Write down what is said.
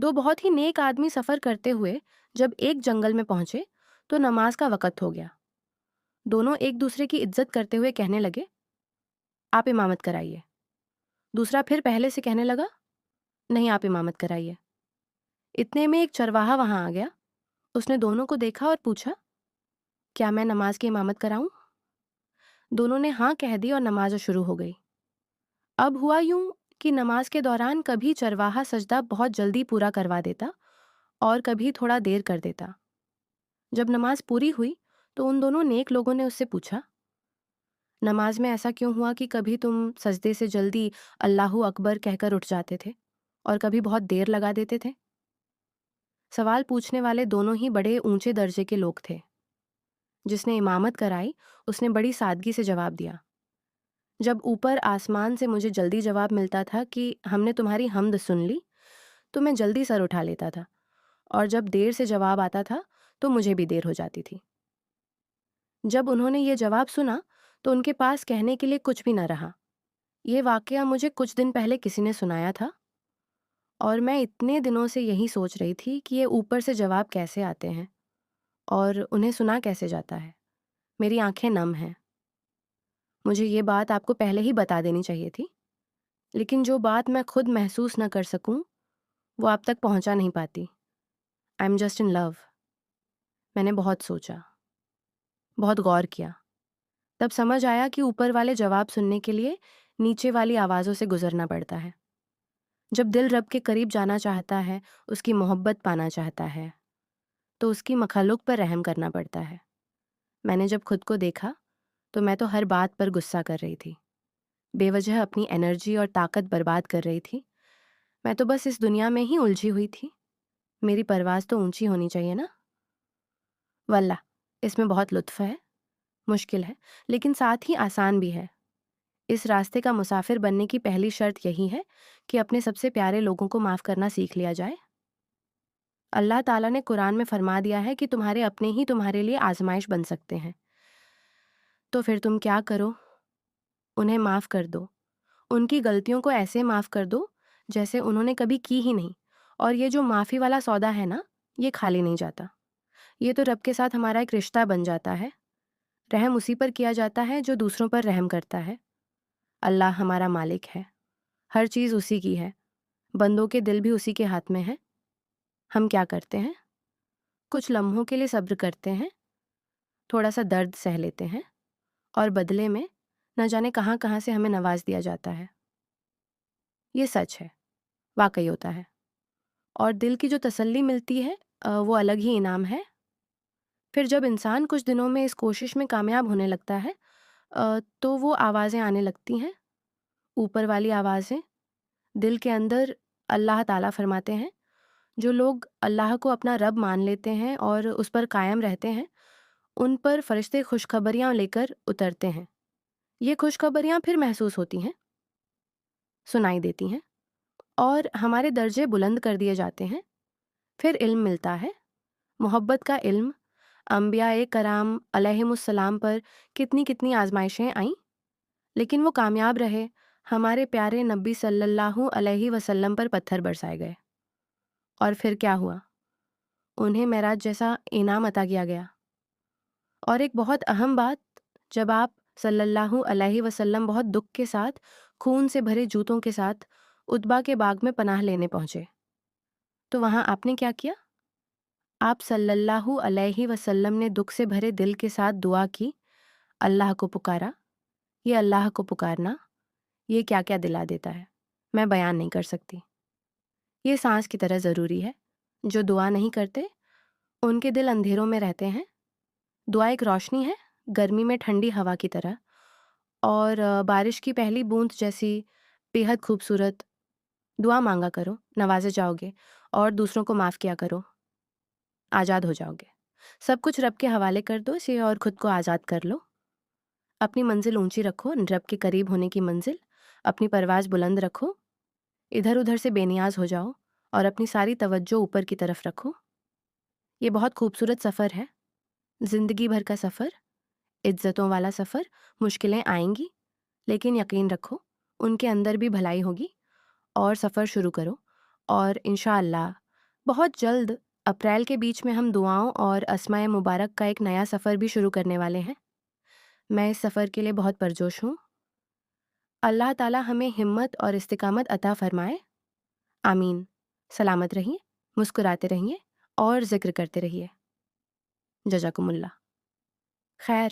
दो बहुत ही नेक आदमी सफ़र करते हुए जब एक जंगल में पहुंचे तो नमाज का वक़्त हो गया। दोनों एक दूसरे की इज्जत करते हुए कहने लगे, आप इमामत कराइए। दूसरा फिर पहले से कहने लगा, नहीं आप इमामत कराइए। इतने में एक चरवाहा वहां आ गया। उसने दोनों को देखा और पूछा, क्या मैं नमाज की इमामत कराऊं? दोनों ने हाँ कह दी और नमाज शुरू हो गई। अब हुआ यूं कि नमाज के दौरान कभी चरवाहा सजदा बहुत जल्दी पूरा करवा देता और कभी थोड़ा देर कर देता। जब नमाज पूरी हुई तो उन दोनों नेक लोगों ने उससे पूछा, नमाज में ऐसा क्यों हुआ कि कभी तुम सजदे से जल्दी अल्लाहू अकबर कहकर उठ जाते थे और कभी बहुत देर लगा देते थे? सवाल पूछने वाले दोनों ही बड़े ऊंचे दर्जे के लोग थे। जिसने इमामत कराई उसने बड़ी सादगी से जवाब दिया, जब ऊपर आसमान से मुझे जल्दी जवाब मिलता था कि हमने तुम्हारी हम्द सुन ली तो मैं जल्दी सर उठा लेता था, और जब देर से जवाब आता था तो मुझे भी देर हो जाती थी। जब उन्होंने ये जवाब सुना तो उनके पास कहने के लिए कुछ भी न रहा। ये वाकया मुझे कुछ दिन पहले किसी ने सुनाया था और मैं इतने दिनों से यही सोच रही थी कि ये ऊपर से जवाब कैसे आते हैं और उन्हें सुना कैसे जाता है। मेरी आंखें नम हैं। मुझे ये बात आपको पहले ही बता देनी चाहिए थी, लेकिन जो बात मैं खुद महसूस न कर सकूं वो आप तक पहुंचा नहीं पाती। I am just in love. मैंने बहुत सोचा, बहुत गौर किया। तब समझ आया कि ऊपर वाले जवाब सुनने के लिए नीचे वाली आवाज़ों से गुजरना पड़ता है। जब दिल रब के करीब जाना चाहता है, उसकी मोहब्बत पाना चाहता है, तो उसकी मखलूक पर रहम करना पड़ता है। मैंने जब खुद को देखा तो मैं तो हर बात पर गुस्सा कर रही थी, बेवजह अपनी एनर्जी और ताकत बर्बाद कर रही थी। मैं तो बस इस दुनिया में ही उलझी हुई थी। मेरी परवाज़ तो ऊंची होनी चाहिए ना। वल्लाह, इसमें बहुत लुत्फ़ है, मुश्किल है, लेकिन साथ ही आसान भी है। इस रास्ते का मुसाफिर बनने की पहली शर्त यही है कि अपने सबसे प्यारे लोगों को माफ़ करना सीख लिया जाए। अल्लाह ताला ने कुरान में फरमा दिया है कि तुम्हारे अपने ही तुम्हारे लिए आजमाइश बन सकते हैं। तो फिर तुम क्या करो? उन्हें माफ़ कर दो। उनकी गलतियों को ऐसे माफ़ कर दो जैसे उन्होंने कभी की ही नहीं। और ये जो माफ़ी वाला सौदा है ना, ये खाली नहीं जाता। ये तो रब के साथ हमारा एक रिश्ता बन जाता है। रहम उसी पर किया जाता है जो दूसरों पर रहम करता है। अल्लाह हमारा मालिक है, हर चीज़ उसी की है, बंदों के दिल भी उसी के हाथ में है। हम क्या करते हैं? कुछ लम्हों के लिए सब्र करते हैं, थोड़ा सा दर्द सह लेते हैं, और बदले में न जाने कहाँ कहाँ से हमें नवाज दिया जाता है। ये सच है, वाकई होता है। और दिल की जो तसल्ली मिलती है, वो अलग ही इनाम है। फिर जब इंसान कुछ दिनों में इस कोशिश में कामयाब होने लगता है, तो वो आवाज़ें आने लगती हैं, ऊपर वाली आवाज़ें दिल के अंदर। अल्लाह ताला फरमाते हैं, जो लोग अल्लाह को अपना रब मान लेते हैं और उस पर कायम रहते हैं, उन पर फरिश्ते खुशखबरियाँ लेकर उतरते हैं। ये खुशखबरियाँ फिर महसूस होती हैं, सुनाई देती हैं, और हमारे दर्जे बुलंद कर दिए जाते हैं। फिर इल्म मिलता है, मोहब्बत का इल्म। अंबियाए कराम अलैहिमुस्सलाम पर कितनी कितनी आजमाइशें आईं, लेकिन वो कामयाब रहे। हमारे प्यारे नबी सल्लल्लाहु अलैहि वसल्लम पर पत्थर बरसाए गए, और फिर क्या हुआ? उन्हें मेराज जैसा इनाम अता किया गया। और एक बहुत अहम बात, जब आप सल्लल्लाहु अलैहि वसल्लम बहुत दुख के साथ, खून से भरे जूतों के साथ उतबा के बाग में पनाह लेने पहुंचे, तो वहां आपने क्या किया? आप सल्लल्लाहु अलैहि वसल्लम ने दुख से भरे दिल के साथ दुआ की, अल्लाह को पुकारा। ये अल्लाह को पुकारना, ये क्या क्या दिला देता है, मैं बयान नहीं कर सकती। ये सांस की तरह ज़रूरी है। जो दुआ नहीं करते उनके दिल अंधेरों में रहते हैं। दुआ एक रोशनी है, गर्मी में ठंडी हवा की तरह, और बारिश की पहली बूंद जैसी बेहद खूबसूरत। दुआ मांगा करो, नवाजे जाओगे, और दूसरों को माफ़ किया करो, आज़ाद हो जाओगे। सब कुछ रब के हवाले कर दो इसे, और खुद को आज़ाद कर लो। अपनी मंजिल ऊंची रखो, रब के करीब होने की मंजिल। अपनी परवाज़ बुलंद रखो, इधर उधर से बेनियाज हो जाओ, और अपनी सारी तवज्जो ऊपर की तरफ रखो। ये बहुत खूबसूरत सफ़र है, ज़िंदगी भर का सफ़र, इज्जतों वाला सफ़र। मुश्किलें आएंगी, लेकिन यकीन रखो उनके अंदर भी भलाई होगी। और सफ़र शुरू करो, और इंशाअल्लाह بہت جلد اپریل کے بیچ میں ہم دعاؤں اور اسماء مبارک کا ایک نیا سفر بھی شروع کرنے والے ہیں۔ میں اس سفر کے لیے بہت پرجوش ہوں۔ اللہ تعالیٰ ہمیں ہمت اور استقامت عطا فرمائے، آمین۔ سلامت رہیے، مسکراتے رہیے اور ذکر کرتے رہیے۔ جزاکم اللہ خیر۔